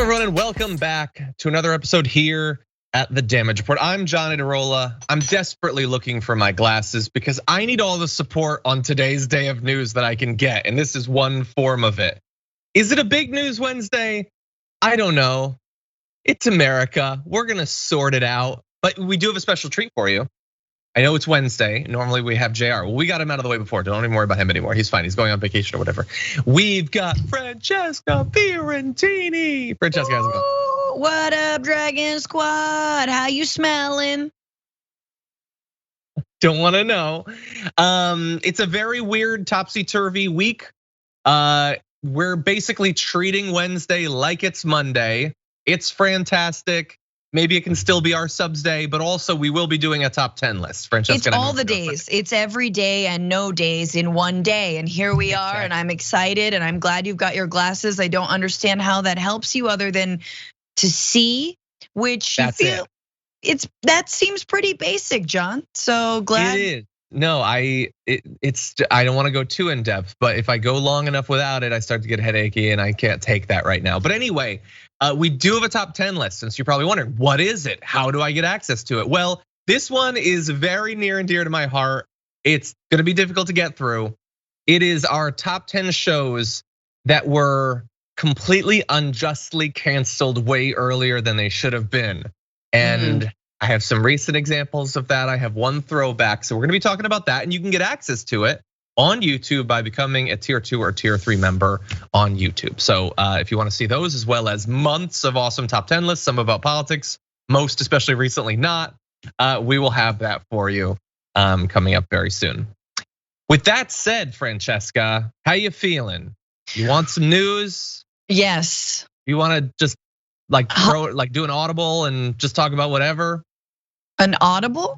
everyone, and welcome back to another episode here at the Damage Report. I'm Johnny DeRola. I'm desperately looking for my glasses because I need all the support on today's day of news that I can get, and this is one form of it. Is it a big news Wednesday? I don't know. It's America. We're gonna sort it out, but we do have a special treat for you. I know it's Wednesday. Normally we have JR. Well, we got him out of the way before. Don't even worry about him anymore. He's fine. He's going on vacation or whatever. We've got Francesca Fiorentini. Francesca, how's it going? What up, Dragon Squad? How you smelling? Don't want to know. It's a very weird topsy-turvy week. We're basically treating Wednesday like it's Monday. It's fantastic. Maybe it can still be our subs day, but also we will be doing a top 10 list. Francesca, it's all the days. It's every day and no days in one day. And here we are, and I'm excited, and I'm glad you've got your glasses. I don't understand how that helps you other than to see, which you feel that seems pretty basic, John. So glad. It is. No, I don't want to go too in depth, but if I go long enough without it, I start to get headachy, and I can't take that right now. But anyway, we do have a top 10 list, since you're probably wondering, what is it? How do I get access to it? Well, this one is very near and dear to my heart. It's gonna be difficult to get through. It is our top 10 shows that were completely unjustly canceled way earlier than they should have been. And I have some recent examples of that. I have one throwback. So we're gonna be talking about that, and you can get access to it on YouTube by becoming a tier 2 or tier 3 member on YouTube. So if you want to see those, as well as months of awesome top 10 lists, some about politics, most especially recently not, we will have that for you coming up very soon. With that said, Francesca, how you feeling? You want some news? Yes. You want to just do an audible and just talk about whatever? An audible?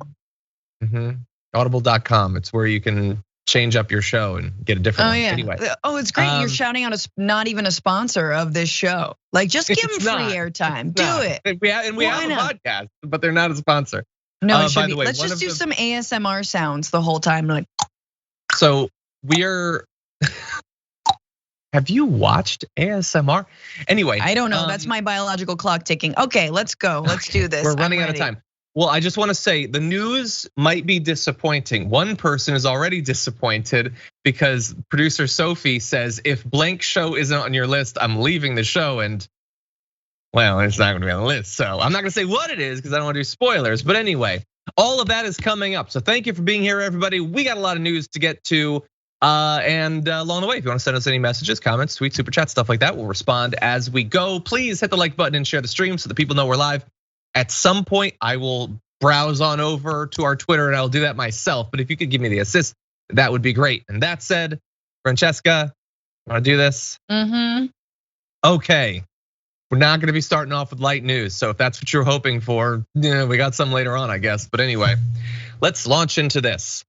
Audible.com. It's where you can change up your show and get a different one. Anyway. Oh, it's great. You're shouting out not even a sponsor of this show. Like, just give them free airtime. Do it. And we have a podcast, but they're not a sponsor. No, it should be. Let's just do some ASMR sounds the whole time. Like, so we're. Have you watched ASMR? Anyway, I don't know. That's my biological clock ticking. Okay, let's go. Let's do this. We're running out of time. Well, I just want to say the news might be disappointing. One person is already disappointed because producer Sophie says, if blank show isn't on your list, I'm leaving the show. And well, it's not gonna be on the list. So I'm not gonna say what it is because I don't want to do spoilers. But anyway, all of that is coming up. So thank you for being here, everybody. We got a lot of news to get to. And along the way, if you want to send us any messages, comments, tweets, super chats, stuff like that, we'll respond as we go. Please hit the like button and share the stream so that people know we're live. At some point, I will browse on over to our Twitter and I'll do that myself. But if you could give me the assist, that would be great. And that said, Francesca, want to do this? Okay, we're not going to be starting off with light news. So if that's what you're hoping for, we got some later on, I guess. But anyway, let's launch into this.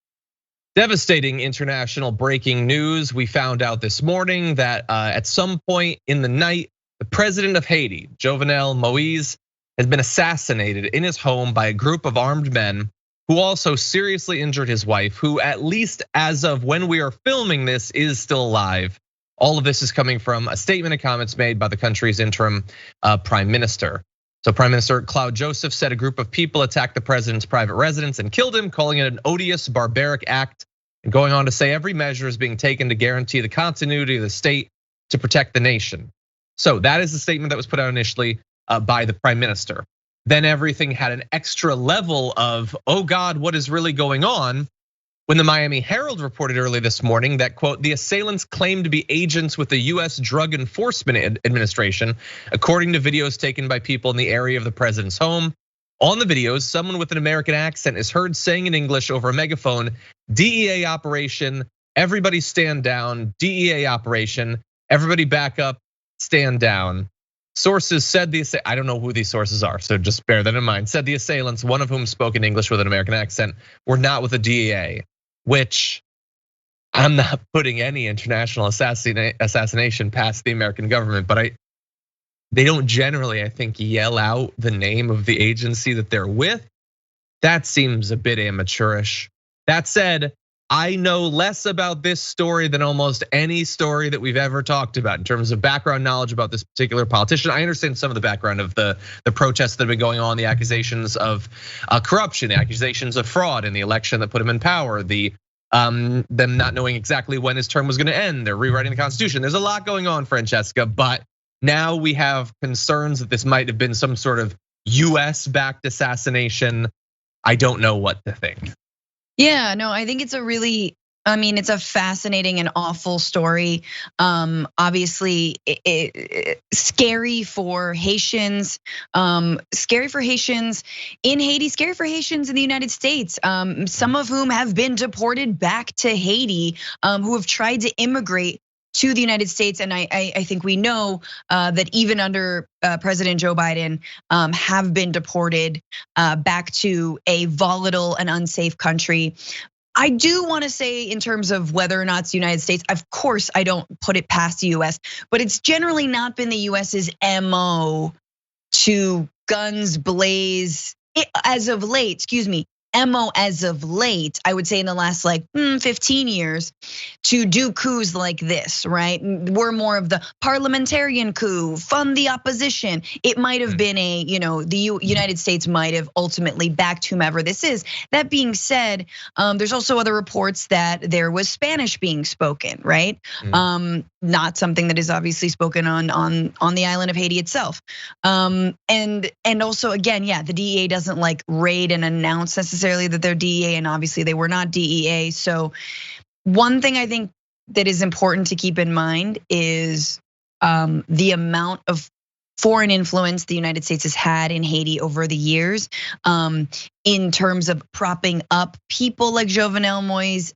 Devastating international breaking news. We found out this morning that at some point in the night, the president of Haiti, Jovenel Moïse, has been assassinated in his home by a group of armed men who also seriously injured his wife, who at least as of when we are filming this is still alive. All of this is coming from a statement and comments made by the country's interim prime minister. So Prime Minister Claude Joseph said a group of people attacked the president's private residence and killed him, calling it an odious, barbaric act, and going on to say every measure is being taken to guarantee the continuity of the state to protect the nation. So that is the statement that was put out initially by the prime minister. Then everything had an extra level of, oh God, what is really going on? When the Miami Herald reported early this morning that, quote, the assailants claimed to be agents with the US Drug Enforcement Administration, according to videos taken by people in the area of the president's home. On the videos, someone with an American accent is heard saying in English over a megaphone, DEA operation, everybody stand down, DEA operation, everybody back up, stand down. Sources said I don't know who these sources are, so just bear that in mind. Said the assailants, one of whom spoke in English with an American accent, were not with the DEA, which I'm not putting any international assassination past the American government, but they don't generally, I think, yell out the name of the agency that they're with. That seems a bit amateurish. That said, I know less about this story than almost any story that we've ever talked about in terms of background knowledge about this particular politician. I understand some of the background of the protests that have been going on, the accusations of corruption, the accusations of fraud in the election that put him in power, them not knowing exactly when his term was going to end. They're rewriting the Constitution. There's a lot going on, Francesca, but now we have concerns that this might have been some sort of US-backed assassination. I don't know what to think. Yeah, no, I think it's it's a fascinating and awful story. Obviously, scary for Haitians, scary for Haitians in Haiti, scary for Haitians in the United States. Some of whom have been deported back to Haiti, who have tried to immigrate to the United States, and I think we know that even under President Joe Biden, have been deported back to a volatile and unsafe country. I do want to say, in terms of whether or not it's the United States, of course I don't put it past the US, but it's generally not been the US's MO to guns blaze as of late. Excuse me. MO as of late, I would say in the last 15 years, to do coups like this, right? We're more of the parliamentarian coup, fund the opposition. It might have been the United States might have ultimately backed whomever this is. That being said, there's also other reports that there was Spanish being spoken, right? Not something that is obviously spoken on the island of Haiti itself. And also, again, yeah, the DEA doesn't raid and announce necessarily that they're DEA, and obviously they were not DEA. So one thing I think that is important to keep in mind is the amount of foreign influence the United States has had in Haiti over the years, in terms of propping up people like Jovenel Moïse,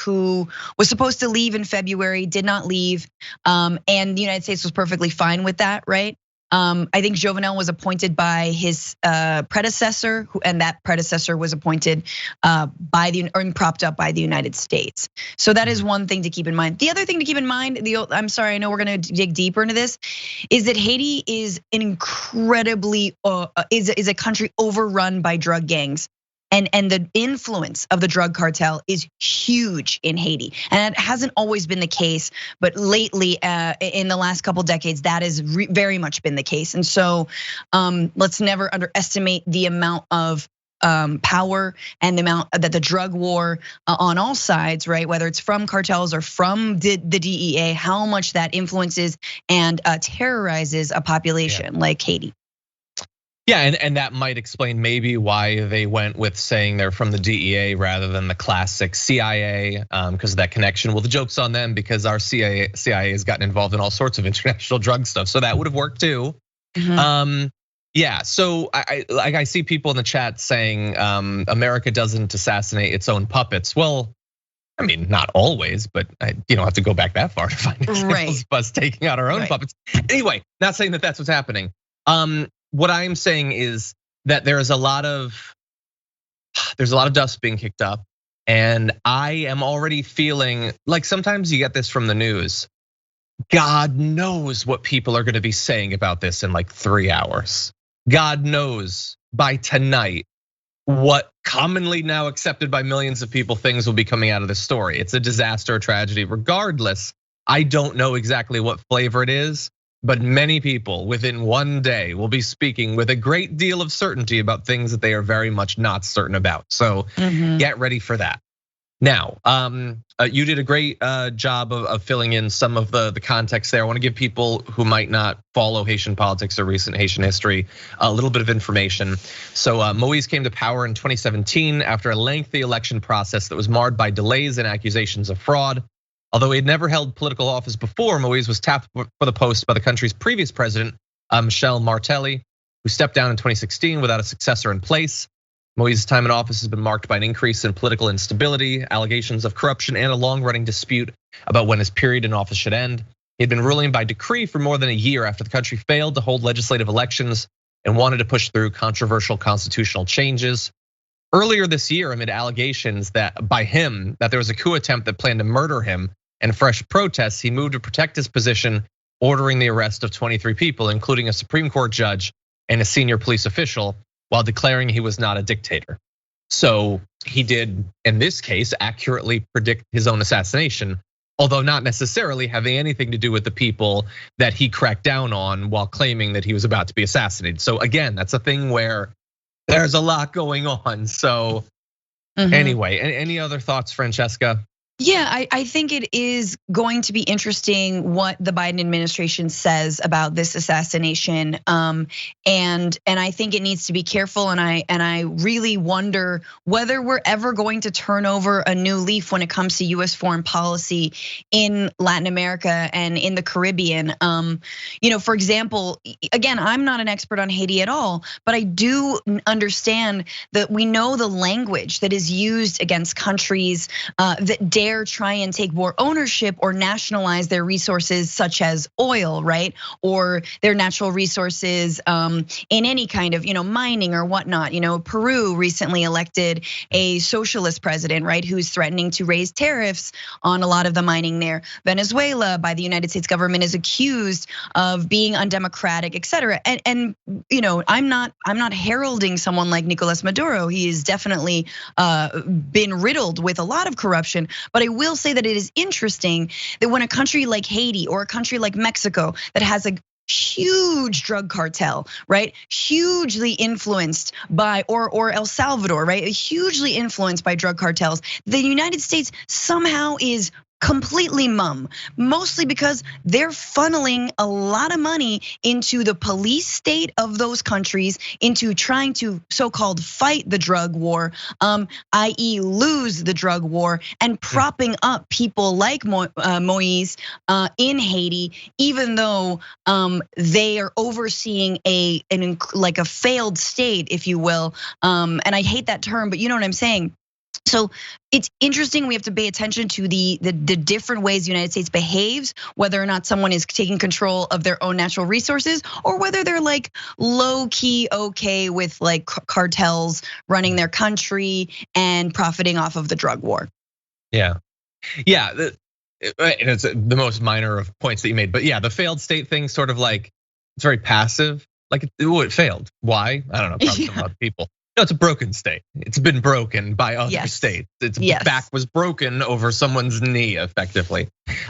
who was supposed to leave in February, did not leave, and the United States was perfectly fine with that, right? I think Jovenel was appointed by his predecessor, and that predecessor was appointed or propped up by the United States. So that is one thing to keep in mind. The other thing to keep in mind, I'm sorry, I know we're gonna dig deeper into this, is that Haiti is an incredibly is a country overrun by drug gangs. And the influence of the drug cartel is huge in Haiti. And it hasn't always been the case, but lately in the last couple decades, that has very much been the case. And so let's never underestimate the amount of power and the amount that the drug war on all sides, right? Whether it's from cartels or from the DEA, how much that influences and terrorizes a population like Haiti. Yeah, and that might explain maybe why they went with saying they're from the DEA rather than the classic CIA, because of that connection. Well, the joke's on them because our CIA has gotten involved in all sorts of international drug stuff, so that would have worked too. Yeah, so I see people in the chat saying America doesn't assassinate its own puppets. Well, I mean, not always, but you don't have to go back that far to find examples of us taking out our own puppets. Anyway, not saying that that's what's happening. What I'm saying is that there's a lot of dust being kicked up, and I am already feeling like sometimes you get this from the news. God knows what people are going to be saying about this in 3 hours. God knows by tonight what commonly now accepted by millions of people things will be coming out of this story. It's a disaster, a tragedy. Regardless, I don't know exactly what flavor it is. But many people within one day will be speaking with a great deal of certainty about things that they are very much not certain about. So get ready for that. Now, you did a great job of filling in some of the context there. I want to give people who might not follow Haitian politics or recent Haitian history a little bit of information. So Moïse came to power in 2017 after a lengthy election process that was marred by delays and accusations of fraud. Although he had never held political office before, Moïse was tapped for the post by the country's previous president, Michel Martelly, who stepped down in 2016 without a successor in place. Moïse's time in office has been marked by an increase in political instability, allegations of corruption, and a long-running dispute about when his period in office should end. He had been ruling by decree for more than a year after the country failed to hold legislative elections and wanted to push through controversial constitutional changes. Earlier this year, amid allegations by him that there was a coup attempt that planned to murder him and fresh protests, he moved to protect his position, ordering the arrest of 23 people, including a Supreme Court judge and a senior police official, while declaring he was not a dictator. So he did, in this case, accurately predict his own assassination, although not necessarily having anything to do with the people that he cracked down on while claiming that he was about to be assassinated. So again, that's a thing where there's a lot going on. So anyway, any other thoughts, Francesca? Yeah, I think it is going to be interesting what the Biden administration says about this assassination, and I think it needs to be careful. And I really wonder whether we're ever going to turn over a new leaf when it comes to U.S. foreign policy in Latin America and in the Caribbean. For example, again, I'm not an expert on Haiti at all, but I do understand that we know the language that is used against countries that dare try and take more ownership or nationalize their resources, such as oil, right? Or their natural resources in any kind of, mining or whatnot. Peru recently elected a socialist president, right? Who's threatening to raise tariffs on a lot of the mining there. Venezuela, by the United States government, is accused of being undemocratic, et cetera. And I'm not heralding someone like Nicolas Maduro. He has definitely been riddled with a lot of corruption, but I will say that it is interesting that when a country like Haiti or a country like Mexico that has a huge drug cartel, right? Hugely influenced by, or El Salvador, right? Hugely influenced by drug cartels. The United States somehow is completely mum, mostly because they're funneling a lot of money into the police state of those countries, into trying to so-called fight the drug war, i.e. lose the drug war, and propping up people like Moïse in Haiti, even though they are overseeing a failed state, if you will. And I hate that term, but you know what I'm saying. So it's interesting. We have to pay attention to the different ways the United States behaves, whether or not someone is taking control of their own natural resources, or whether they're like low key okay with like cartels running their country and profiting off of the drug war. Yeah. And it's the most minor of points that you made, but yeah, the failed state thing, sort of like it's very passive. Like it failed. Why? I don't know. Probably some other people. No, it's a broken state. It's been broken by other states. Its back was broken over someone's knee, effectively.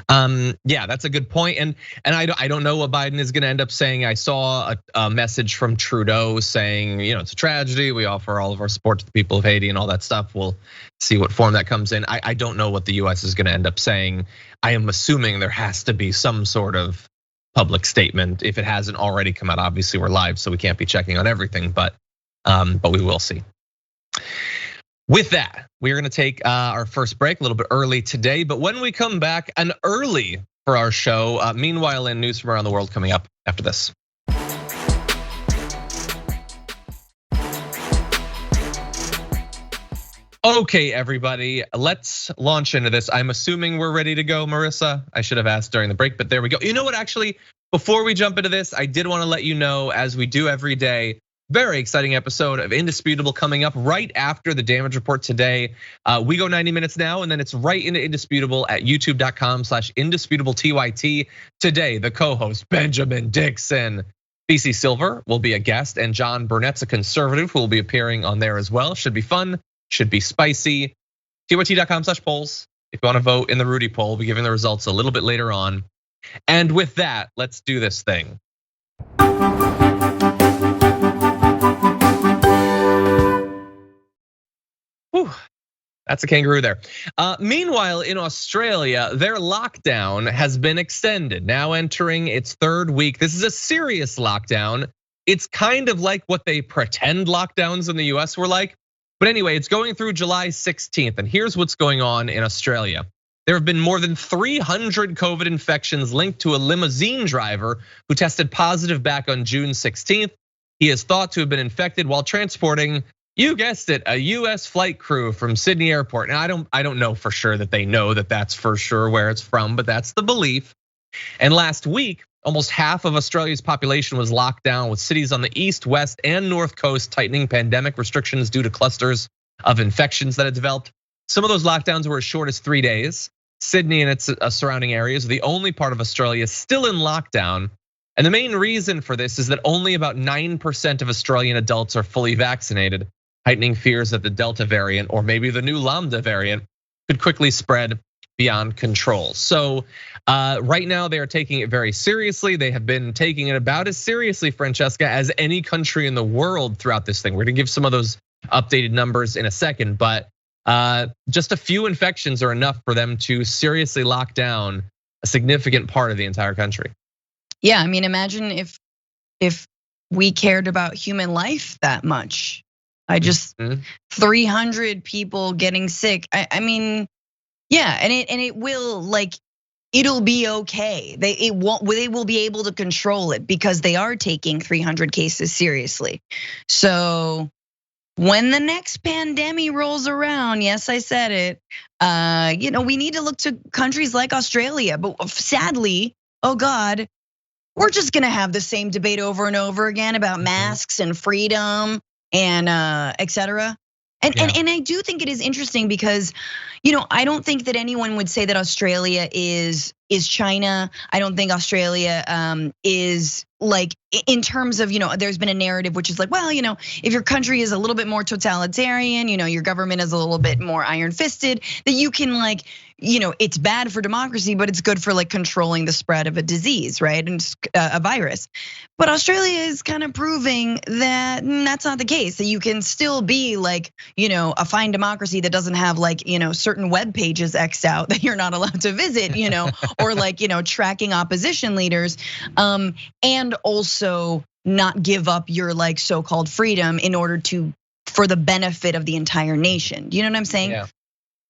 Yeah, that's a good point. And I don't know what Biden is going to end up saying. I saw a message from Trudeau saying, it's a tragedy. We offer all of our support to the people of Haiti and all that stuff. We'll see what form that comes in. I don't know what the US is going to end up saying. I am assuming there has to be some sort of public statement if it hasn't already come out. Obviously, we're live, so we can't be checking on everything, but we will see. With that, we are going to take our first break a little bit early today, but when we come back, an early for our show. Meanwhile, in news from around the world coming up after this. Okay, everybody, let's launch into this. I'm assuming we're ready to go, Marissa. I should have asked during the break, but there we go. You know what, actually, before we jump into this, I did want to let you know, as we do every day, very exciting episode of Indisputable coming up right after the damage report today. We go 90 minutes now, and then it's right into Indisputable at youtube.com/indisputable_TYT. Today, the co-host Benjamin Dixon, BC Silver will be a guest, and John Burnett's a conservative who will be appearing on there as well. Should be fun, should be spicy. TYT.com/polls. If you want to vote in the Rudy poll, we'll be giving the results a little bit later on. And with that, let's do this thing. Whew, that's a kangaroo there. Meanwhile, in Australia, their lockdown has been extended, now entering its third week. This is a serious lockdown. It's kind of like what they pretend lockdowns in the US were like. But anyway, it's going through July 16th, and here's what's going on in Australia. There have been more than 300 COVID infections linked to a limousine driver who tested positive back on June 16th. He is thought to have been infected while transporting, you guessed it, a US flight crew from Sydney Airport. Now, I don't know for sure that they know that that's for sure where it's from, but that's the belief. And last week, almost half of Australia's population was locked down, with cities on the east, west, and north coast tightening pandemic restrictions due to clusters of infections that had developed. Some of those lockdowns were as short as 3 days. Sydney and its surrounding areas are the only part of Australia still in lockdown. And the main reason for this is that only about 9% of Australian adults are fully vaccinated. heightening fears that the Delta variant or maybe the new Lambda variant could quickly spread beyond control. So right now they are taking it very seriously. They have been taking it about as seriously, Francesca, as any country in the world throughout this thing. We're gonna give some of those updated numbers in a second, but just a few infections are enough for them to seriously lock down a significant part of the entire country. Yeah, I mean, imagine if we cared about human life that much. 300 people getting sick. I mean, yeah, and it will, like, it'll be okay. They will be able to control it because they are taking 300 cases seriously. So when the next pandemic rolls around, yes, I said it. We need to look to countries like Australia, but sadly, oh God, we're just gonna have the same debate over and over again about masks and freedom and etc. And I do think it is interesting because, I don't think that anyone would say that Australia is China. I don't think Australia is, like, in terms of, there's been a narrative which is like, well, if your country is a little bit more totalitarian, your government is a little bit more iron fisted, that you can, like, it's bad for democracy, but it's good for, like, controlling the spread of a disease, right? And a virus. But Australia is kind of proving that that's not the case, that you can still be, like, a fine democracy that doesn't have, like, certain web pages X'd out that you're not allowed to visit, or, like, tracking opposition leaders, and also not give up your, like, so-called freedom in order for the benefit of the entire nation. Do you know what I'm saying? Yeah,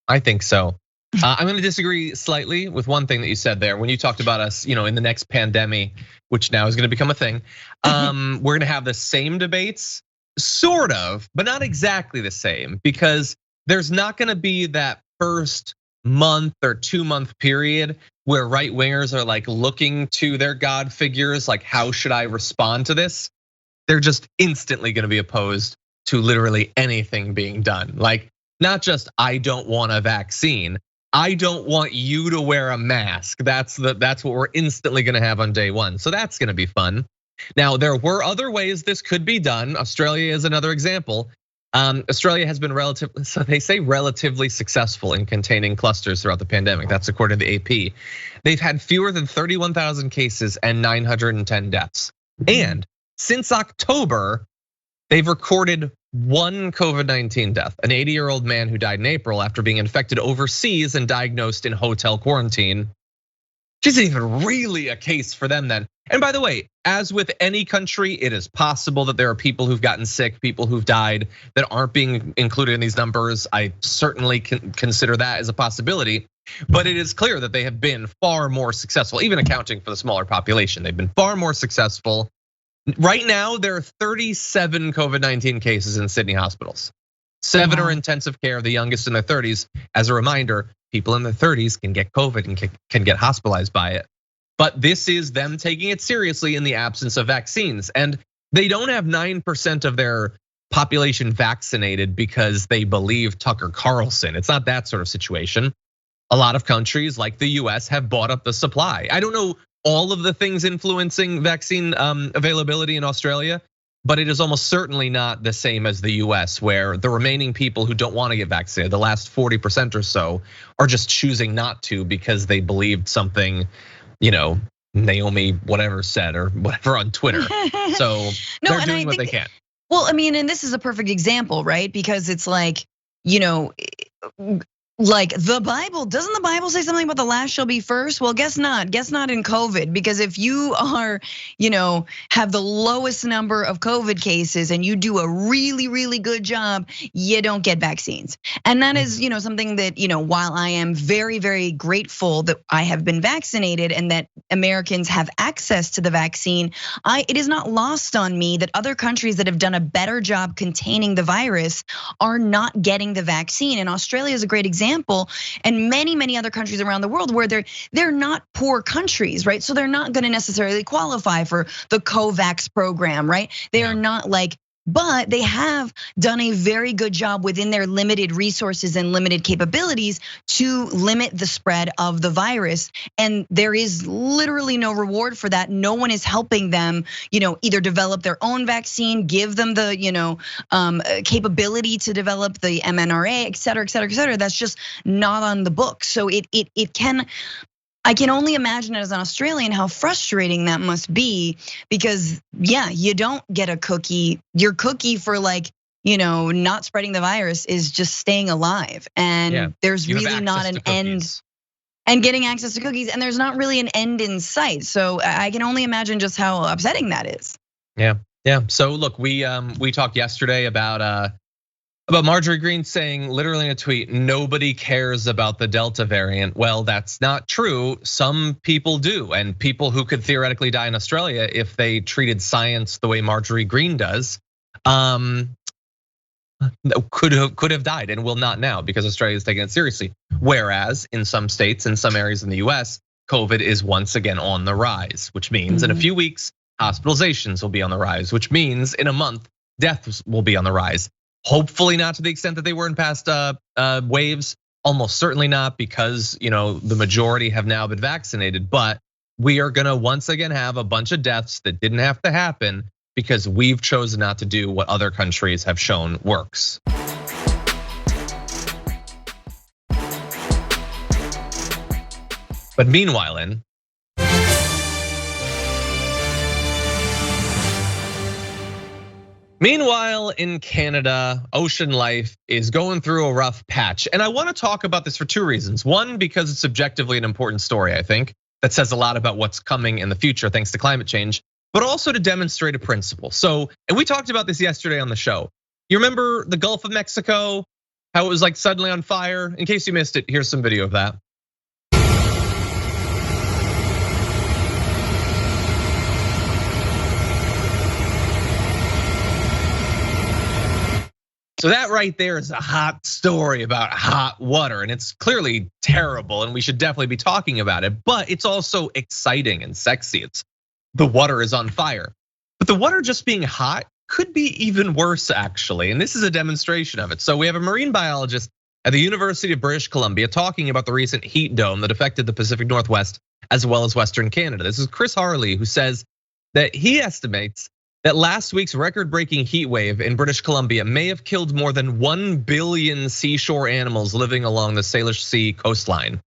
I think so. I'm gonna disagree slightly with one thing that you said there. When you talked about us, in the next pandemic, which now is gonna become a thing, we're gonna have the same debates, sort of, but not exactly the same, because there's not gonna be that first month or 2-month period where right wingers are, like, looking to their God figures, like, how should I respond to this? They're just instantly gonna be opposed to literally anything being done. Like, not just I don't want a vaccine, I don't want you to wear a mask. That's what we're instantly gonna have on day one. So that's gonna be fun. Now, there were other ways this could be done. Australia is another example. Australia has been relatively successful in containing clusters throughout the pandemic. That's according to the AP. They've had fewer than 31,000 cases and 910 deaths. And since October, they've recorded one COVID-19 death, an 80-year-old man who died in April after being infected overseas and diagnosed in hotel quarantine. Which isn't even really a case for them then. And by the way, as with any country, it is possible that there are people who've gotten sick, people who've died that aren't being included in these numbers. I certainly can consider that as a possibility, but it is clear that they have been far more successful, even accounting for the smaller population. They've been far more successful. Right now, there are 37 COVID-19 cases in Sydney hospitals. 7 are intensive care, the youngest in their 30s. As a reminder, people in their 30s can get COVID and can get hospitalized by it. But this is them taking it seriously in the absence of vaccines. And they don't have 9% of their population vaccinated because they believe Tucker Carlson. It's not that sort of situation. A lot of countries like the US have bought up the supply. I don't know all of the things influencing vaccine availability in Australia, but it is almost certainly not the same as the US, where the remaining people who don't want to get vaccinated, the last 40% or so, are just choosing not to because they believed something, Naomi whatever said or whatever on Twitter. So they're doing what they can. Well, I mean, and this is a perfect example, right? Because it's like, like the Bible, doesn't the Bible say something about the last shall be first? Well, guess not in COVID, because if you are, have the lowest number of COVID cases and you do a really, really good job, you don't get vaccines. And that is, something that, while I am very, very grateful that I have been vaccinated and that Americans have access to the vaccine, it is not lost on me that other countries that have done a better job containing the virus are not getting the vaccine. And Australia is a great example. And many, many other countries around the world where they're not poor countries, right? So they're not gonna necessarily qualify for the COVAX program, right? They are not like But they have done a very good job within their limited resources and limited capabilities to limit the spread of the virus. And there is literally no reward for that. No one is helping them, either develop their own vaccine, give them the, capability to develop the mRNA, et cetera, et cetera, et cetera. That's just not on the book. So I can only imagine as an Australian how frustrating that must be, because you don't get a cookie. Your cookie for not spreading the virus is just staying alive. And there's really not an end, and getting access to cookies, and there's not really an end in sight. So I can only imagine just how upsetting that is. Yeah. So look, we talked yesterday about Marjorie Greene saying literally in a tweet, nobody cares about the Delta variant. Well, that's not true. Some people do, and people who could theoretically die in Australia if they treated science the way Marjorie Greene does, could have died and will not now, because Australia is taking it seriously. Whereas in some states, in some areas in the US, COVID is once again on the rise, which means in a few weeks, hospitalizations will be on the rise, which means in a month, deaths will be on the rise. Hopefully not to the extent that they were in past waves. Almost certainly not, because the majority have now been vaccinated. But we are gonna once again have a bunch of deaths that didn't have to happen because we've chosen not to do what other countries have shown works. But meanwhile, in Canada, ocean life is going through a rough patch. And I wanna talk about this for two reasons. One, because it's subjectively an important story, I think, that says a lot about what's coming in the future thanks to climate change, but also to demonstrate a principle. So, and we talked about this yesterday on the show. You remember the Gulf of Mexico, how it was like suddenly on fire? In case you missed it, here's some video of that. So that right there is a hot story about hot water, and it's clearly terrible, and we should definitely be talking about it, but it's also exciting and sexy. It's the water is on fire. But the water just being hot could be even worse, actually, and this is a demonstration of it. So we have a marine biologist at the University of British Columbia talking about the recent heat dome that affected the Pacific Northwest as well as Western Canada. This is Chris Harley, who says that he estimates that last week's record-breaking heat wave in British Columbia may have killed more than 1 billion seashore animals living along the Salish Sea coastline.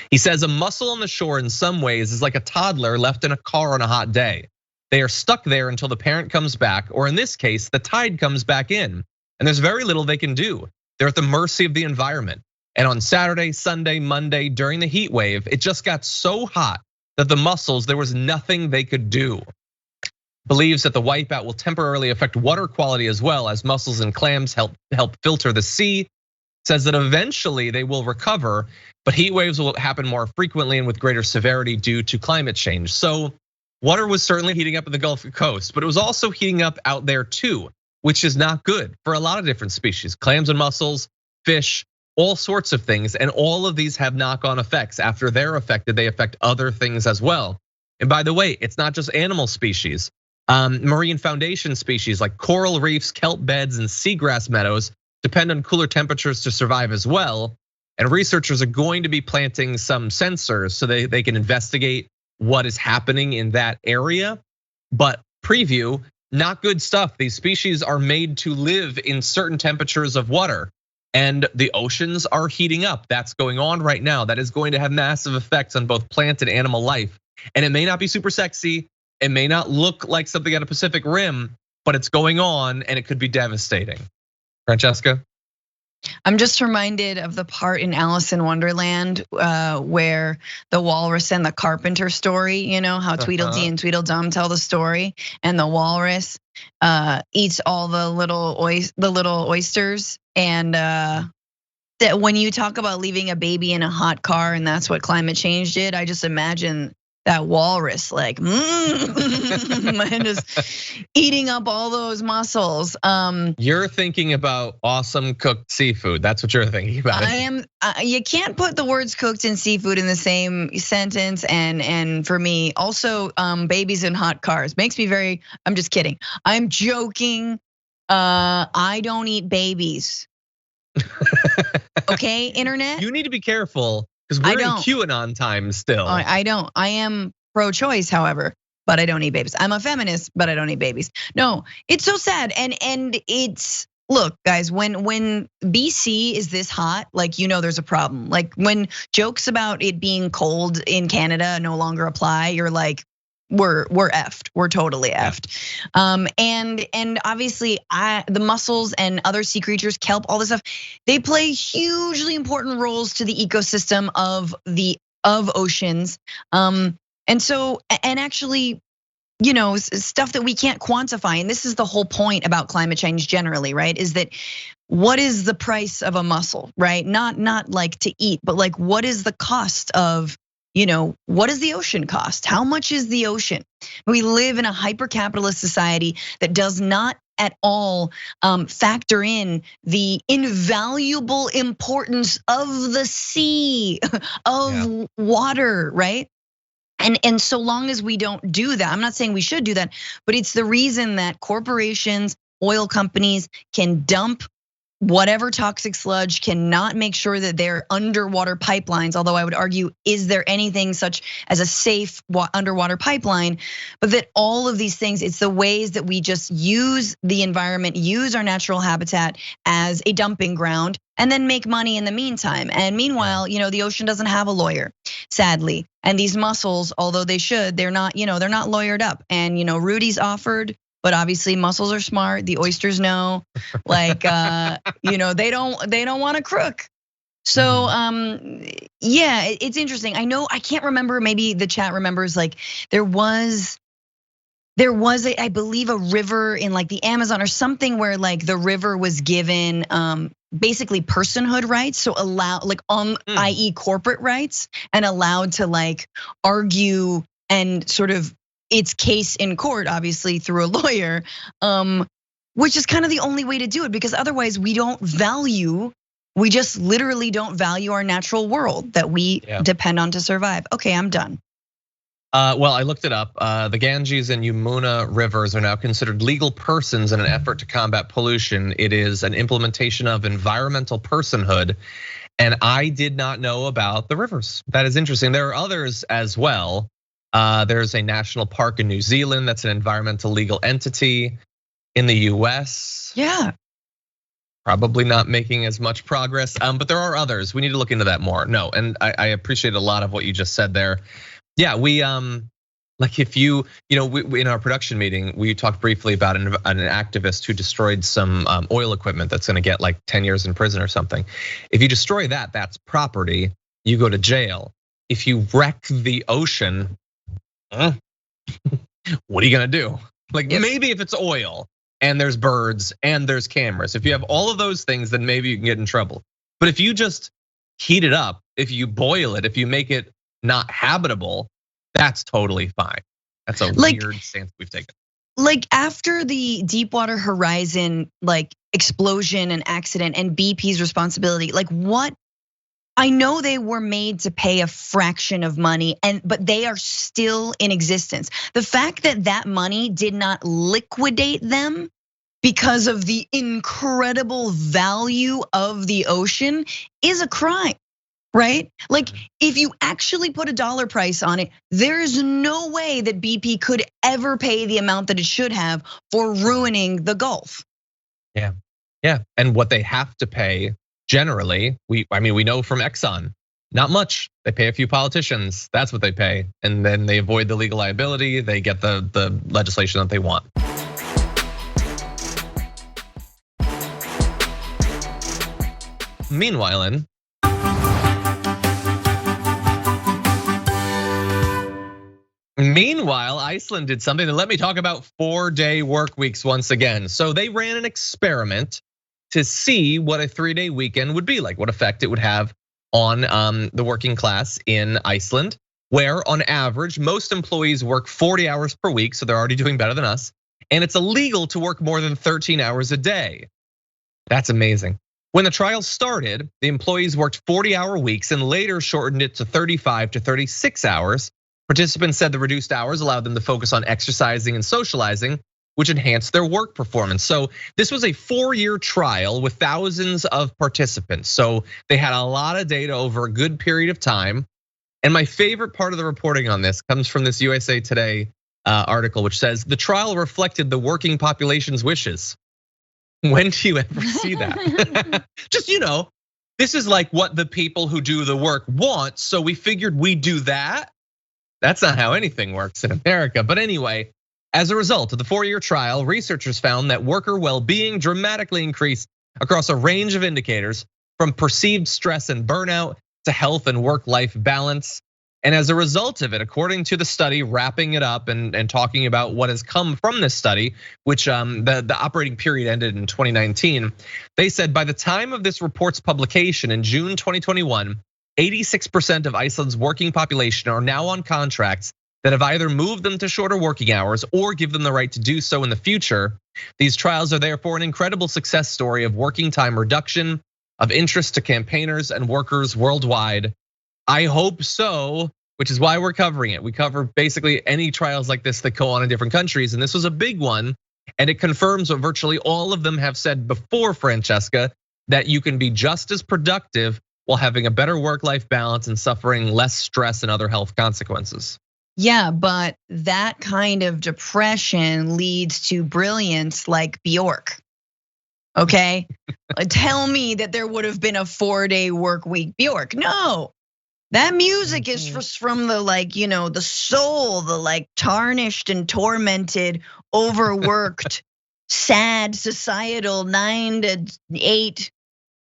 He says a mussel on the shore in some ways is like a toddler left in a car on a hot day. They are stuck there until the parent comes back, or in this case, the tide comes back in. And there's very little they can do. They're at the mercy of the environment. And on Saturday, Sunday, Monday, during the heat wave, it just got so hot that the mussels, there was nothing they could do. Believes that the wipeout will temporarily affect water quality as well, as mussels and clams help filter the sea. Says that eventually they will recover, but heat waves will happen more frequently and with greater severity due to climate change. So water was certainly heating up in the Gulf Coast, but it was also heating up out there too, which is not good for a lot of different species, clams and mussels, fish, all sorts of things. And all of these have knock-on effects. After they're affected, they affect other things as well. And by the way, it's not just animal species. Marine foundation species like coral reefs, kelp beds, and seagrass meadows depend on cooler temperatures to survive as well. And researchers are going to be planting some sensors so they can investigate what is happening in that area. But preview, not good stuff. These species are made to live in certain temperatures of water, and the oceans are heating up. That's going on right now. That is going to have massive effects on both plant and animal life. And it may not be super sexy. It may not look like something at a Pacific Rim, but it's going on and it could be devastating. Francesca? I'm just reminded of the part in Alice in Wonderland where the walrus and the carpenter story, how Tweedledee and Tweedledum tell the story, and the walrus eats all the little oysters. And that when you talk about leaving a baby in a hot car and that's what climate change did, I just imagine that walrus and just eating up all those mussels. You're thinking about awesome cooked seafood. That's what you're thinking about. I am. You can't put the words cooked and seafood in the same sentence. And for me, also babies in hot cars makes me very. I'm just kidding. I'm joking. I don't eat babies. Okay, internet? You need to be careful because we're in QAnon times still. I don't. I am pro-choice, however, but I don't eat babies. I'm a feminist, but I don't eat babies. No, it's so sad. And it's, look, guys, when BC is this hot, like, there's a problem. Like when jokes about it being cold in Canada no longer apply, you're like, we're effed. We're totally effed. And obviously the mussels and other sea creatures, kelp, all this stuff, they play hugely important roles to the ecosystem of oceans. And so, and actually, stuff that we can't quantify. And this is the whole point about climate change generally, right? Is that what is the price of a mussel, right? Not like to eat, but like what is the cost of, what does the ocean cost? How much is the ocean? We live in a hyper-capitalist society that does not at all factor in the invaluable importance of the sea, of water, right? And so long as we don't do that, I'm not saying we should do that, but it's the reason that corporations, oil companies can dump whatever toxic sludge, cannot make sure that they're underwater pipelines. Although I would argue, is there anything such as a safe underwater pipeline? But that all of these things, it's the ways that we just use the environment, use our natural habitat as a dumping ground, and then make money in the meantime. And meanwhile, the ocean doesn't have a lawyer, sadly. And these mussels, although they should, they're not lawyered up. And Rudy's offered, but obviously mussels are smart. The oysters know, like they don't want to crook. So yeah, it's interesting. I can't remember. Maybe the chat remembers. Like there was I believe a river in like the Amazon or something where like the river was given basically personhood rights, so i.e. corporate rights, and allowed to like argue and sort of its case in court, obviously through a lawyer, which is kind of the only way to do it, because otherwise we just literally don't value our natural world that we depend on to survive. Okay, I'm done. Well, I looked it up. The Ganges and Yamuna rivers are now considered legal persons in an effort to combat pollution. It is an implementation of environmental personhood. And I did not know about the rivers. That is interesting. There are others as well. There's a national park in New Zealand that's an environmental legal entity. In the US, probably not making as much progress, but there are others. We need to look into that more. No, and I appreciate a lot of what you just said there. Yeah, we like if you we, in our production meeting, we talked briefly about an activist who destroyed some oil equipment that's going to get like 10 years in prison or something. If you destroy that, that's property. You go to jail. If you wreck the ocean, what are you gonna do? Like maybe if it's oil and there's birds and there's cameras, if you have all of those things, then maybe you can get in trouble. But if you just heat it up, if you boil it, if you make it not habitable, that's totally fine. That's a weird stance we've taken. Like after the Deepwater Horizon explosion and accident and BP's responsibility, what? I know they were made to pay a fraction of money, but they are still in existence. The fact that money did not liquidate them because of the incredible value of the ocean is a crime, right? Like if you actually put a dollar price on it, there is no way that BP could ever pay the amount that it should have for ruining the Gulf. Yeah, and what they have to pay. Generally, we know from Exxon, not much. They pay a few politicians, that's what they pay. And then they avoid the legal liability, they get the legislation that they want. Meanwhile, Iceland did something that let me talk about 4-day work weeks once again. So they ran an experiment to see what a 3-day weekend would be like, what effect it would have on the working class in Iceland, where on average, most employees work 40 hours per week, so they're already doing better than us. And it's illegal to work more than 13 hours a day. That's amazing. When the trial started, the employees worked 40-hour weeks and later shortened it to 35 to 36 hours. Participants said the reduced hours allowed them to focus on exercising and socializing, which enhanced their work performance. So this was a 4-year trial with thousands of participants. So they had a lot of data over a good period of time. And my favorite part of the reporting on this comes from this USA Today article, which says the trial reflected the working population's wishes. When do you ever see that? Just, this is like what the people who do the work want. So we figured we'd do that. That's not how anything works in America. But anyway, as a result of the 4-year trial, researchers found that worker well-being dramatically increased across a range of indicators, from perceived stress and burnout to health and work-life balance. And as a result of it, according to the study, wrapping it up and talking about what has come from this study, which the operating period ended in 2019, they said by the time of this report's publication in June 2021, 86% of Iceland's working population are now on contracts that have either moved them to shorter working hours or give them the right to do so in the future. These trials are therefore an incredible success story of working time reduction, of interest to campaigners and workers worldwide. I hope so, which is why we're covering it. We cover basically any trials like this that go on in different countries, and this was a big one. And it confirms what virtually all of them have said before, Francesca, that you can be just as productive while having a better work-life balance and suffering less stress and other health consequences. Yeah, but that kind of depression leads to brilliance like Bjork. Okay, tell me that there would have been a 4-day work week Bjork. No, that music is just from the the soul, the tarnished and tormented, overworked, sad societal 9 to 8.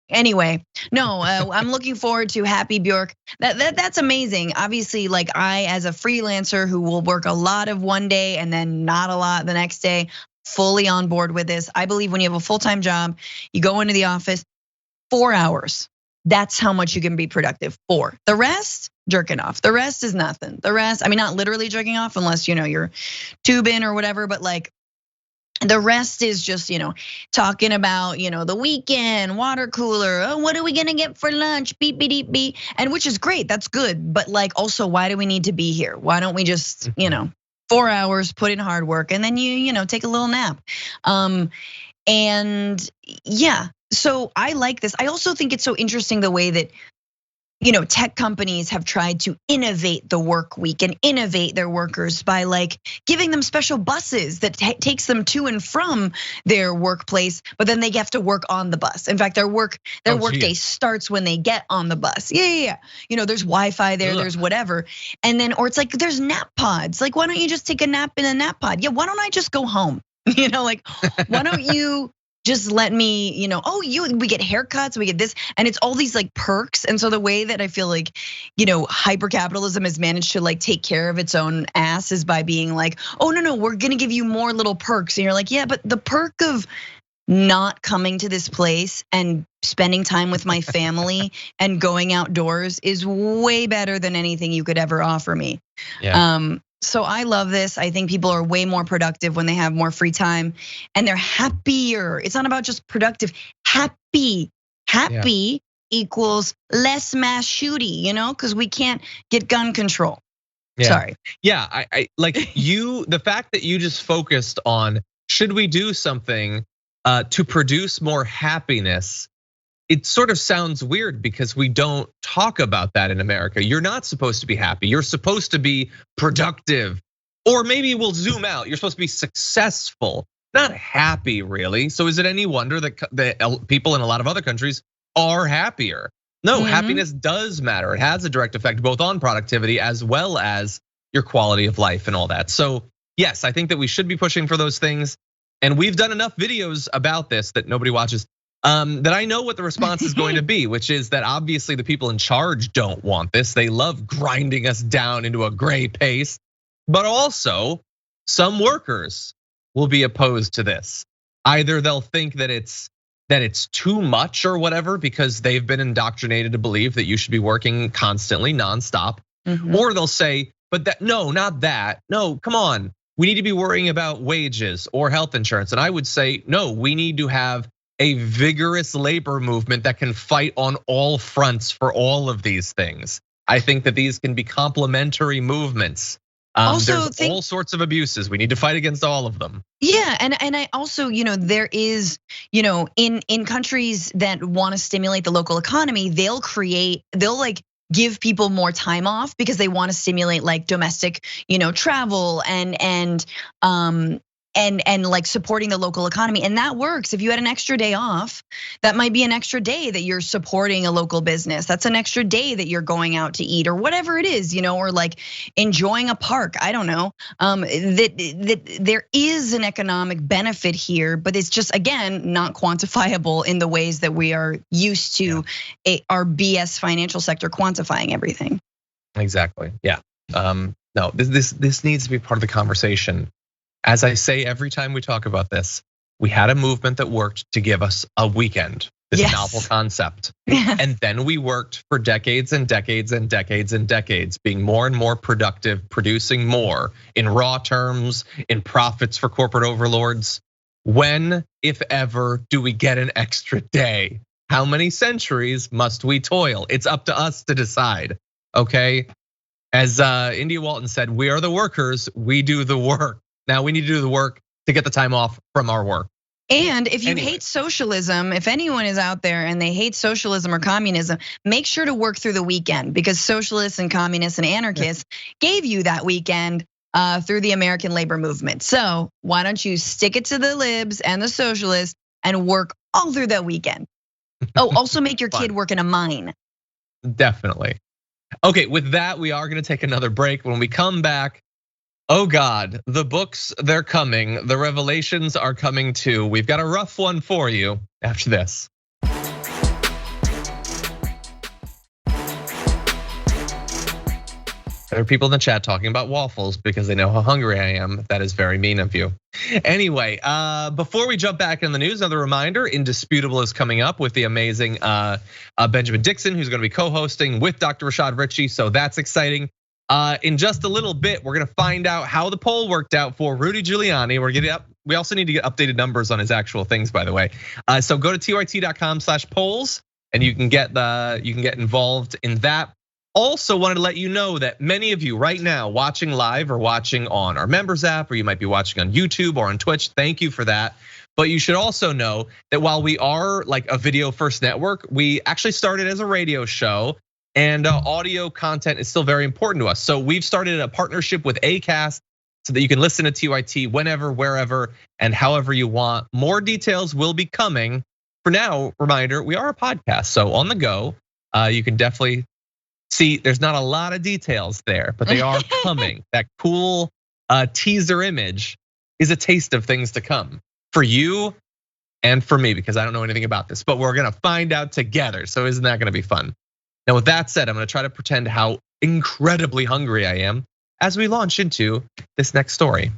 Anyway, no, I'm looking forward to Happy Bjork. That's amazing. Obviously, I as a freelancer who will work a lot of one day and then not a lot the next day, fully on board with this. I believe when you have a full-time job, you go into the office 4 hours. That's how much you can be productive for. The rest, jerking off. The rest is nothing. The rest, I mean, not literally jerking off unless you're tubing or whatever, but the rest is just, talking about, the weekend, water cooler. Oh, what are we gonna get for lunch? Beep, beep, beep, beep. And which is great, that's good. But also, why do we need to be here? Why don't we just, 4 hours, put in hard work, and then you take a little nap. And yeah, so I like this. I also think it's so interesting the way that tech companies have tried to innovate the work week and innovate their workers by giving them special buses that takes them to and from their workplace, but then they have to work on the bus. In fact, their work day starts when they get on the bus. Yeah. There's Wi-Fi there, there's whatever. And then, or it's there's nap pods. Why don't you just take a nap in a nap pod? Yeah, why don't I just go home? Why don't you just let me, we get haircuts, we get this, and it's all these perks. And so the way that I feel hypercapitalism has managed to take care of its own ass is by being oh no, we're gonna give you more little perks. And you're yeah, but the perk of not coming to this place and spending time with my family and going outdoors is way better than anything you could ever offer me. Yeah. So I love this. I think people are way more productive when they have more free time and they're happier. It's not about just productive, happy. Happy equals less mass shooting, because we can't get gun control. Yeah. Sorry. Yeah, I the fact that you just focused on should we do something to produce more happiness. It sort of sounds weird because we don't talk about that in America. You're not supposed to be happy. You're supposed to be productive. Or maybe we'll zoom out. You're supposed to be successful, not happy really. So is it any wonder that people in a lot of other countries are happier? No, happiness does matter. It has a direct effect both on productivity as well as your quality of life and all that. So yes, I think that we should be pushing for those things. And we've done enough videos about this that nobody watches. That I know what the response is going to be, which is that obviously the people in charge don't want this. They love grinding us down into a gray paste, but also some workers will be opposed to this. Either they'll think that it's too much or whatever because they've been indoctrinated to believe that you should be working constantly, nonstop, or they'll say, but no, not that. No, come on. We need to be worrying about wages or health insurance. And I would say, no, we need to have a vigorous labor movement that can fight on all fronts for all of these things. I think that these can be complementary movements. Also, there's all sorts of abuses. We need to fight against all of them. Yeah, and I also, there is, in countries that want to stimulate the local economy, they'll like give people more time off because they want to stimulate like domestic, travel and like supporting the local economy. And that works. If you had an extra day off, that might be an extra day that you're supporting a local business. That's an extra day that you're going out to eat or whatever it is, or like enjoying a park. I don't know. That there is an economic benefit here, but it's just, again, not quantifiable in the ways that we are used to our BS financial sector quantifying everything. Exactly. Yeah. No, this needs to be part of the conversation. As I say every time we talk about this, we had a movement that worked to give us a weekend, this novel concept. And then we worked for decades and decades and decades and decades, being more and more productive, producing more in raw terms, in profits for corporate overlords. When, if ever, do we get an extra day? How many centuries must we toil? It's up to us to decide, okay? As India Walton said, we are the workers, we do the work. Now we need to do the work to get the time off from our work. And if you hate socialism, if anyone is out there and they hate socialism or communism, make sure to work through the weekend, because socialists and communists and anarchists gave you that weekend through the American labor movement. So why don't you stick it to the libs and the socialists and work all through that weekend? Oh, also make your kid work in a mine. Definitely. Okay, with that, we are gonna take another break. When we come back, oh God, the books, they're coming. The revelations are coming too. We've got a rough one for you after this. There are people in the chat talking about waffles because they know how hungry I am. That is very mean of you. Anyway, before we jump back in the news, another reminder, Indisputable is coming up with the amazing Benjamin Dixon, who's gonna be co-hosting with Dr. Rashad Ritchie, so that's exciting. In just a little bit, we're gonna find out how the poll worked out for Rudy Giuliani. We're getting up. We also need to get updated numbers on his actual things, by the way. So go to tyt.com/polls, and you can get involved in that. Also wanted to let you know that many of you right now watching live or watching on our members app, or you might be watching on YouTube or on Twitch. Thank you for that. But you should also know that while we are like a video first network, we actually started as a radio show. And audio content is still very important to us. So we've started a partnership with Acast so that you can listen to TYT whenever, wherever, and however you want. More details will be coming. For now, reminder, we are a podcast, so on the go. You can definitely see there's not a lot of details there, but they are coming. That cool teaser image is a taste of things to come for you and for me, because I don't know anything about this, but we're gonna find out together. So isn't that gonna be fun? Now, with that said, I'm gonna try to pretend how incredibly hungry I am as we launch into this next story.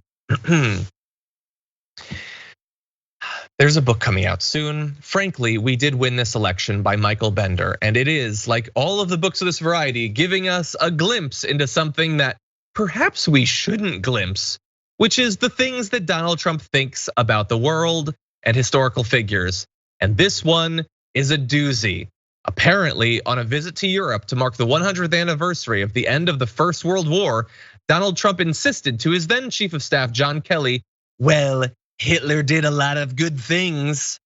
There's a book coming out soon. Frankly, we did win this election by Michael Bender, and it is, like all of the books of this variety, giving us a glimpse into something that perhaps we shouldn't glimpse, which is the things that Donald Trump thinks about the world and historical figures. And this one is a doozy. Apparently, on a visit to Europe to mark the 100th anniversary of the end of the First World War, Donald Trump insisted to his then Chief of Staff, John Kelly, well, Hitler did a lot of good things.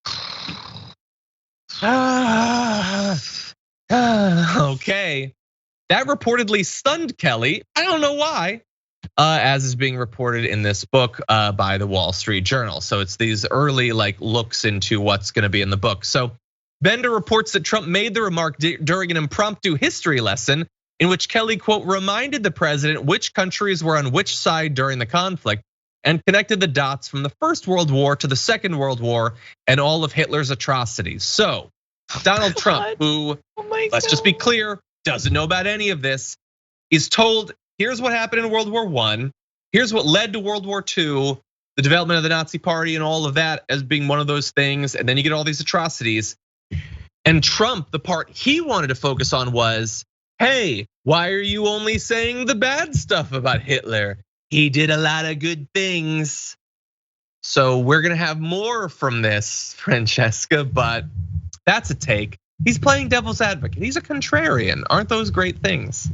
Okay, that reportedly stunned Kelly. I don't know why, as is being reported in this book by the Wall Street Journal. So it's these early looks into what's gonna be in the book. So Bender reports that Trump made the remark during an impromptu history lesson in which Kelly, quote, reminded the president which countries were on which side during the conflict and connected the dots from the First World War to the Second World War and all of Hitler's atrocities. So Donald Trump, who, let's just be clear, doesn't know about any of this, is told, here's what happened in World War I, here's what led to World War II, the development of the Nazi Party and all of that as being one of those things, and then you get all these atrocities. And Trump, the part he wanted to focus on was, hey, why are you only saying the bad stuff about Hitler? He did a lot of good things. So we're gonna have more from this, Francesca, but that's a take. He's playing devil's advocate. He's a contrarian. Aren't those great things?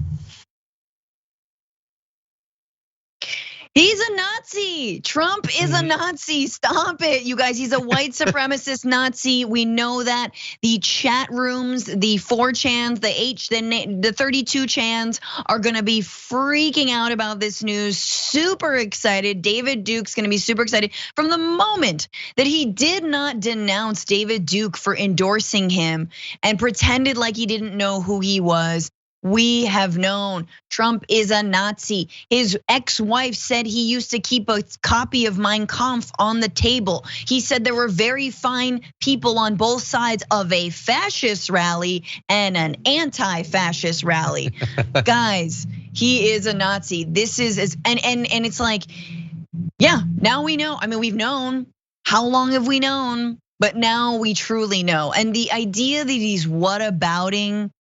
He's a Nazi. Trump is a Nazi. Stop it, you guys. He's a white supremacist Nazi. We know that. The chat rooms, the 4chans, the 32 chans are gonna be freaking out about this news. Super excited. David Duke's gonna be super excited. From the moment that he did not denounce David Duke for endorsing him and pretended like he didn't know who he was, we have known Trump is a Nazi. His ex-wife said he used to keep a copy of Mein Kampf on the table. He said there were very fine people on both sides of a fascist rally and an anti-fascist rally. Guys, he is a Nazi. This is, and it's like, yeah, now we know. I mean, we've known. How long have we known? But now we truly know. And the idea that he's whatabouting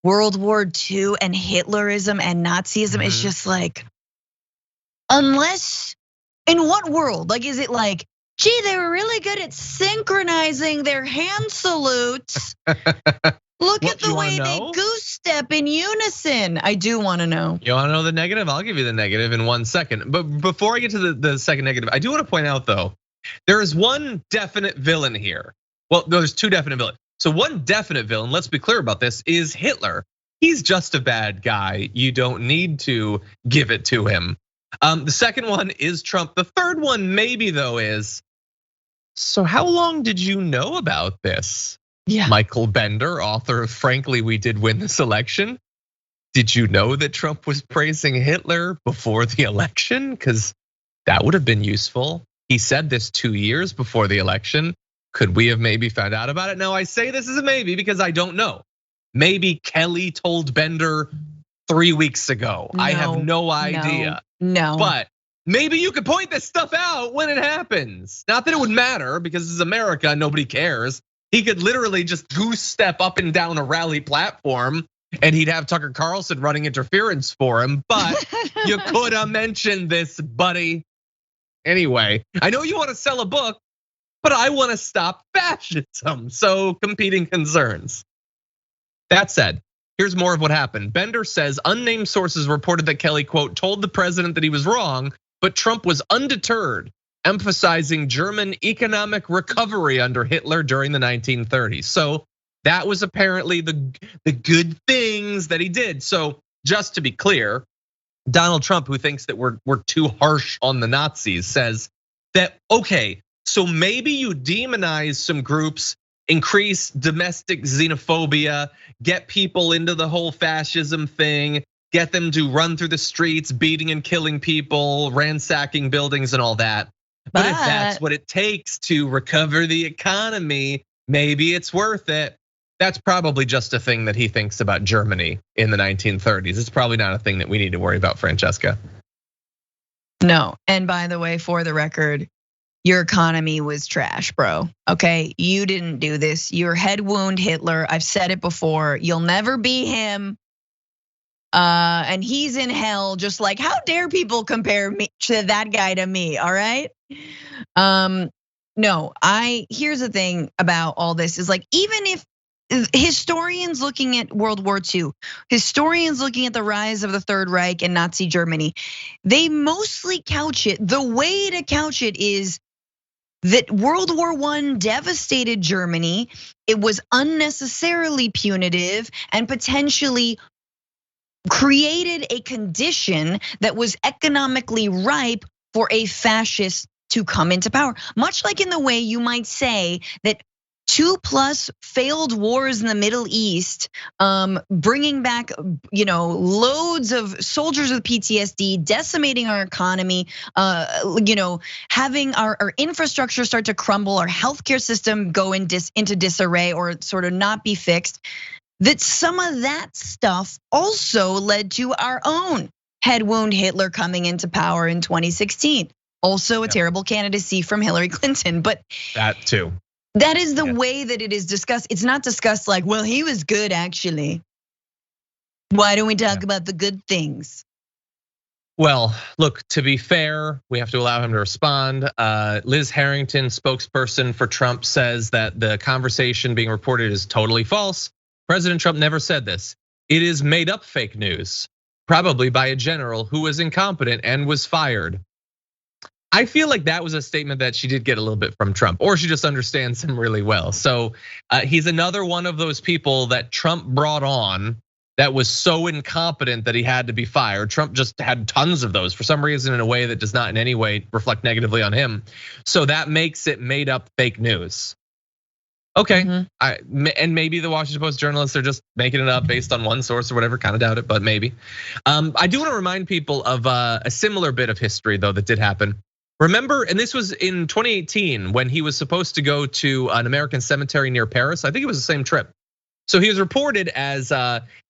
World War II and Hitlerism and Nazism is just like, unless, in what world? Like, is it like, gee, they were really good at synchronizing their hand salutes. Look at the way they goose step in unison. I do wanna know. You wanna know the negative? I'll give you the negative in 1 second. But before I get to the second negative, I do wanna point out though, there is one definite villain here. Well, there's two definite villains. So one definite villain, let's be clear about this, is Hitler. He's just a bad guy. You don't need to give it to him. The second one is Trump. The third one maybe though is, so how long did you know about this? Yeah. Michael Bender, author of Frankly, We Did Win This Election. Did you know that Trump was praising Hitler before the election? Because that would have been useful. He said this 2 years before the election. Could we have maybe found out about it? Now I say this is a maybe because I don't know. Maybe Kelly told Bender 3 weeks ago. No, I have no idea. No. But maybe you could point this stuff out when it happens. Not that it would matter because this is America, nobody cares. He could literally just goose step up and down a rally platform and he'd have Tucker Carlson running interference for him. But you could have mentioned this, buddy. Anyway, I know you want to sell a book, but I want to stop fascism. So competing concerns. That said, here's more of what happened. Bender says unnamed sources reported that Kelly, quote, told the president that he was wrong, but Trump was undeterred, emphasizing German economic recovery under Hitler during the 1930s. So that was apparently the good things that he did. So just to be clear, Donald Trump, who thinks that we're too harsh on the Nazis, says that, okay, so maybe you demonize some groups, increase domestic xenophobia, get people into the whole fascism thing, get them to run through the streets, beating and killing people, ransacking buildings and all that. But if that's what it takes to recover the economy, maybe it's worth it. That's probably just a thing that he thinks about Germany in the 1930s. It's probably not a thing that we need to worry about, Francesca. No, and by the way, for the record, your economy was trash, bro. Okay, you didn't do this. Your head wound Hitler. I've said it before. You'll never be him. And he's in hell. Just like, how dare people compare me to that guy to me? All right. No, here's the thing about all this is like, even if historians looking at World War II, historians looking at the rise of the Third Reich and Nazi Germany, they mostly couch it. The way to couch it is that World War I devastated Germany. It was unnecessarily punitive and potentially created a condition that was economically ripe for a fascist to come into power. Much like in the way you might say that 2+ failed wars in the Middle East, bringing back, loads of soldiers with PTSD, decimating our economy, having our infrastructure start to crumble, our healthcare system go into disarray or sort of not be fixed. That some of that stuff also led to our own head wound Hitler coming into power in 2016. Also a terrible candidacy from Hillary Clinton, but that too. That is the way that it is discussed. It's not discussed like, well, he was good actually. Why don't we talk about the good things? Well, look, to be fair, we have to allow him to respond. Liz Harrington, spokesperson for Trump, says that the conversation being reported is totally false. President Trump never said this. It is made up fake news. probably by a general who was incompetent and was fired. I feel like that was a statement that she did get a little bit from Trump, or she just understands him really well. So he's another one of those people that Trump brought on that was so incompetent that he had to be fired. Trump just had tons of those for some reason in a way that does not in any way reflect negatively on him. So that makes it made up fake news. Okay, and maybe the Washington Post journalists are just making it up based on one source or whatever, kind of doubt it, but maybe. I do want to remind people of a similar bit of history though that did happen. Remember, and this was in 2018 when he was supposed to go to an American cemetery near Paris. I think it was the same trip. So he was reported as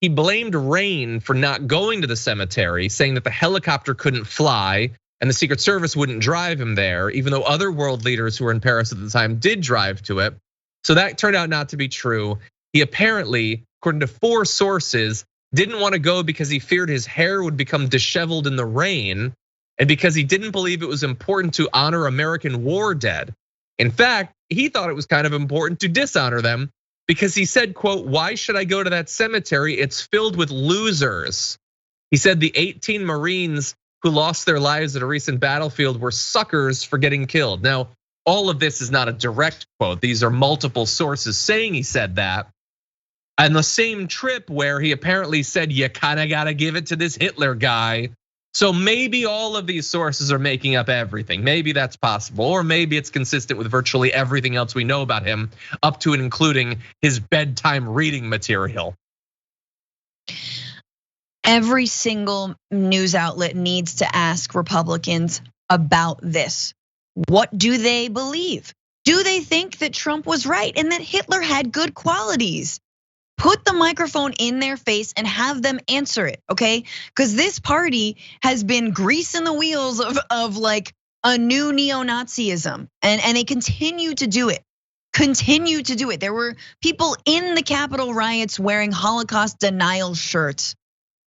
he blamed rain for not going to the cemetery, saying that the helicopter couldn't fly and the Secret Service wouldn't drive him there, even though other world leaders who were in Paris at the time did drive to it. So that turned out not to be true. He apparently, according to 4 sources, didn't want to go because he feared his hair would become disheveled in the rain, and because he didn't believe it was important to honor American war dead. In fact, he thought it was kind of important to dishonor them because he said, quote, "Why should I go to that cemetery? It's filled with losers." He said the 18 Marines who lost their lives at a recent battlefield were suckers for getting killed. Now, all of this is not a direct quote. These are multiple sources saying he said that. And the same trip where he apparently said, you kind of got to give it to this Hitler guy. So maybe all of these sources are making up everything. Maybe that's possible, or maybe it's consistent with virtually everything else we know about him, up to and including his bedtime reading material. Every single news outlet needs to ask Republicans about this. What do they believe? Do they think that Trump was right and that Hitler had good qualities? Put the microphone in their face and have them answer it, okay? Because this party has been greasing the wheels of like a new neo-Nazism, and they continue to do it. Continue to do it. There were people in the Capitol riots wearing Holocaust denial shirts,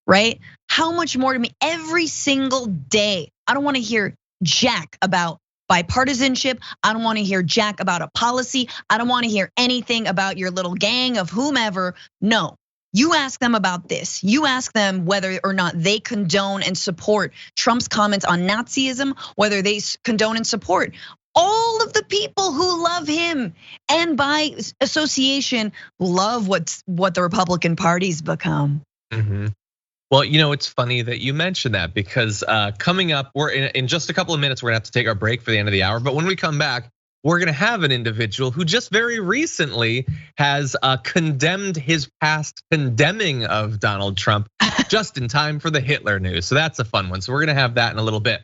right? How much more to me? Every single day. I don't want to hear jack about bipartisanship. I don't want to hear jack about a policy. I don't want to hear anything about your little gang of whomever. No, you ask them about this. You ask them whether or not they condone and support Trump's comments on Nazism, whether they condone and support all of the people who love him and by association love what the Republican Party's become. Well, it's funny that you mentioned that because coming up, we're in just a couple of minutes, we're gonna have to take our break for the end of the hour. But when we come back, we're gonna have an individual who just very recently has condemned his past condemning of Donald Trump just in time for the Hitler news. So that's a fun one. So we're gonna have that in a little bit.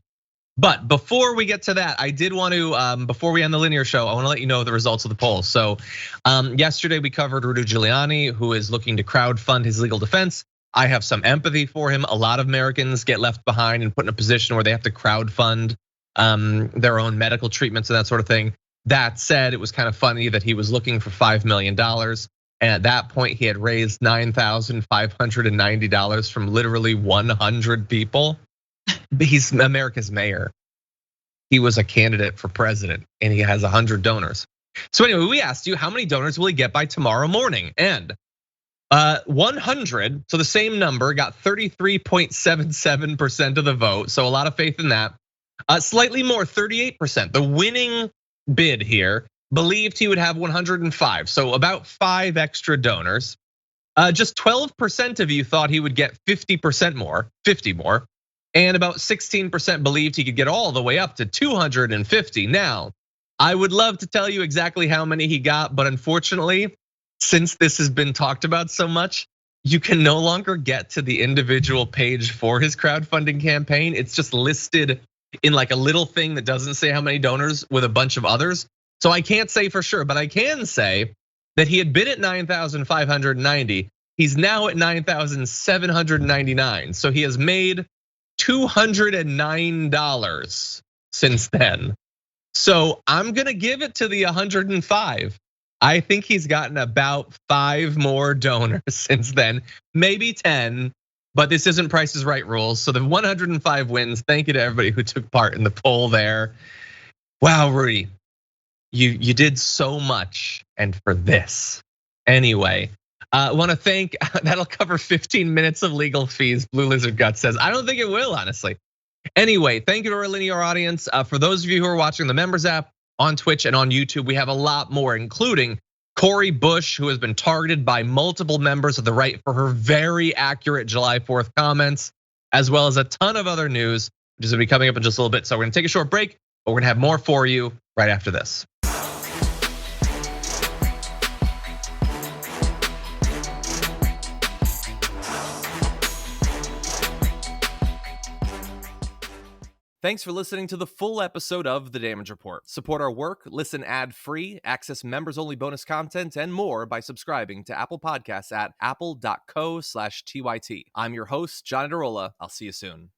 But before we get to that, I did want to, before we end the linear show, I want to let you know the results of the polls. So yesterday we covered Rudy Giuliani, who is looking to crowdfund his legal defense. I have some empathy for him. A lot of Americans get left behind and put in a position where they have to crowdfund their own medical treatments and that sort of thing. That said, it was kind of funny that he was looking for $5 million. And at that point, he had raised $9,590 from literally 100 people. He's America's mayor. He was a candidate for president and he has 100 donors. So anyway, we asked you, how many donors will he get by tomorrow morning? And 100, so the same number, got 33.77% of the vote. So a lot of faith in that. Slightly more, 38%. The winning bid here believed he would have 105, so about 5 extra donors. Just 12% of you thought he would get 50% more, 50 more. And about 16% believed he could get all the way up to 250. Now, I would love to tell you exactly how many he got, but unfortunately, since this has been talked about so much, you can no longer get to the individual page for his crowdfunding campaign. It's just listed in like a little thing that doesn't say how many donors with a bunch of others. So I can't say for sure, but I can say that he had been at 9,590. He's now at 9,799. So he has made $209 since then. So I'm gonna give it to the 105. I think he's gotten about 5 more donors since then, maybe 10, but this isn't Price is Right rules. So the 105 wins. Thank you to everybody who took part in the poll there. Wow, Rudy, you did so much, and for this. Anyway, I want to thank, that'll cover 15 minutes of legal fees. Blue Lizard Gut says, I don't think it will, honestly. Anyway, thank you to our linear audience. For those of you who are watching the members app on Twitch and on YouTube, we have a lot more, including Cori Bush, who has been targeted by multiple members of the right for her very accurate July 4th comments, as well as a ton of other news, which is gonna be coming up in just a little bit. So we're gonna take a short break, but we're gonna have more for you right after this. Thanks for listening to the full episode of The Damage Report. Support our work, listen ad-free, access members-only bonus content, and more by subscribing to Apple Podcasts at apple.co/TYT. I'm your host, John Adarola. I'll see you soon.